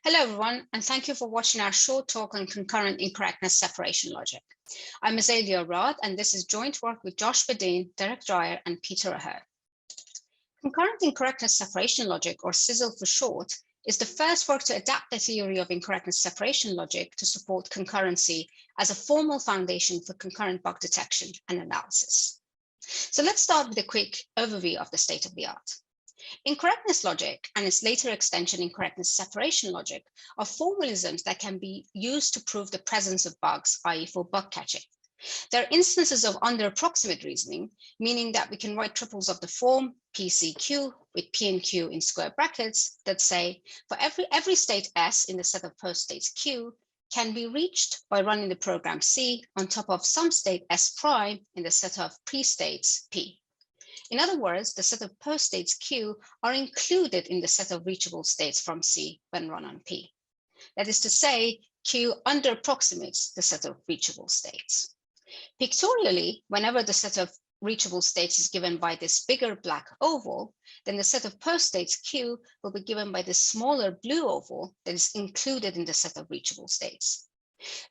Hello, everyone, and thank you for watching our short talk on concurrent incorrectness separation logic. I'm Azalea Raad, and this is joint work with Josh Berdine, Derek Dreyer, and Peter Raad. Concurrent incorrectness separation logic, or CISL for short, is the first work to adapt the theory of incorrectness separation logic to support concurrency as a formal foundation for concurrent bug detection and analysis. So let's start with a quick overview of the state of the art. Incorrectness logic and its later extension incorrectness separation logic are formalisms that can be used to prove the presence of bugs, i.e. for bug catching. They're instances of under-approximate reasoning, meaning that we can write triples of the form PCQ with P and Q in square brackets that say for every state S in the set of post-states Q can be reached by running the program C on top of some state S prime in the set of pre-states P. In other words, the set of post-states Q are included in the set of reachable states from C when run on P. That is to say, Q under-approximates the set of reachable states. Pictorially, whenever the set of reachable states is given by this bigger black oval, then the set of post-states Q will be given by this smaller blue oval that is included in the set of reachable states.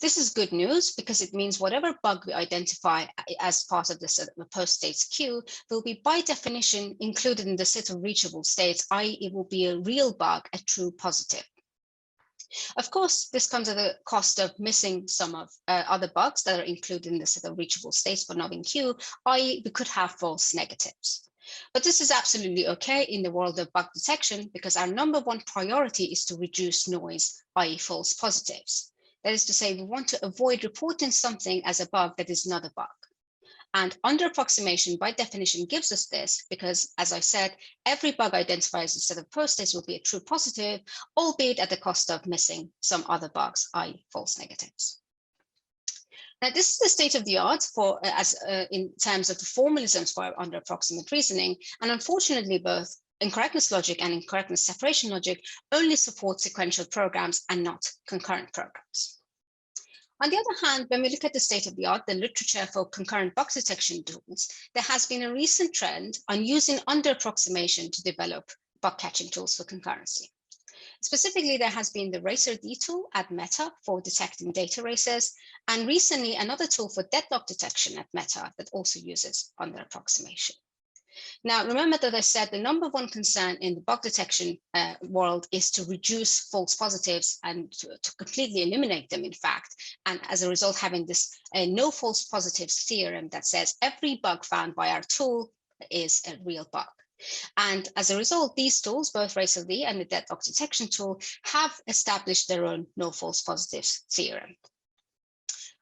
This is good news because it means whatever bug we identify as part of the set of post-states Q will be by definition included in the set of reachable states, i.e. it will be a real bug, a true positive. Of course, this comes at the cost of missing some of other bugs that are included in the set of reachable states but not in Q, i.e. we could have false negatives. But this is absolutely okay in the world of bug detection because our number one priority is to reduce noise, i.e. false positives. That is to say, we want to avoid reporting something as a bug that is not a bug. And under-approximation by definition gives us this because, as I said, every bug identified as a set of post-states will be a true positive, albeit at the cost of missing some other bugs, i.e. false negatives. Now, this is the state of the art for in terms of the formalisms for under-approximate reasoning. And unfortunately, both incorrectness logic and incorrectness separation logic only support sequential programs and not concurrent programs. On the other hand, when we look at the state of the art, the literature for concurrent bug detection tools, there has been a recent trend on using under-approximation to develop bug catching tools for concurrency. Specifically, there has been the RacerD tool at Meta for detecting data races, and recently another tool for deadlock detection at Meta that also uses under-approximation. Now, remember that I said the number one concern in the bug detection world is to reduce false positives and to completely eliminate them, in fact, and as a result, having this no false positives theorem that says every bug found by our tool is a real bug. And as a result, these tools, both RacerD and the deadlock detection tool, have established their own no false positives theorem.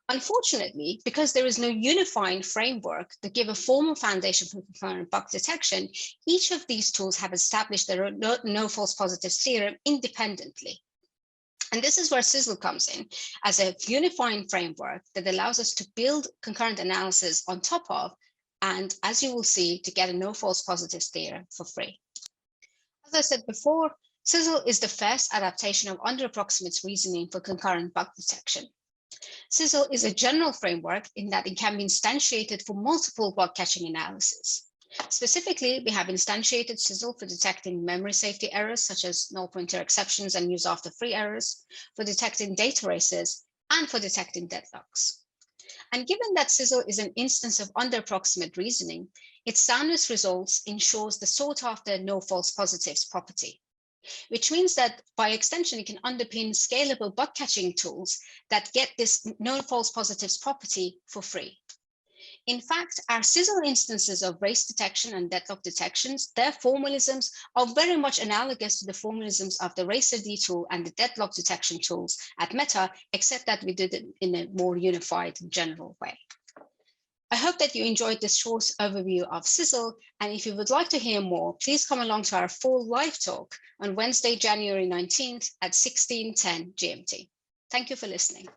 Unfortunately, because there is no unifying framework to give a formal foundation for concurrent bug detection, each of these tools have established their own no false positives theorem independently. And this is where CISL comes in as a unifying framework that allows us to build concurrent analysis on top of, and as you will see, to get a no false positives theorem for free. As I said before, CISL is the first adaptation of under-approximate reasoning for concurrent bug detection. CISL is a general framework in that it can be instantiated for multiple bug catching analysis. Specifically, we have instantiated CISL for detecting memory safety errors, such as null pointer exceptions and use after free errors, for detecting data races, and for detecting deadlocks. And given that CISL is an instance of under-approximate reasoning, its soundness results ensures the sought after no false positives property, which means that by extension, it can underpin scalable bug catching tools that get this no false positives property for free. In fact, our CISL instances of race detection and deadlock detections, their formalisms are very much analogous to the formalisms of the RacerD tool and the deadlock detection tools at Meta, except that we did it in a more unified general way. I hope that you enjoyed this short overview of CISL, and if you would like to hear more, please come along to our full live talk on Wednesday, January 19th at 16:10 GMT. Thank you for listening.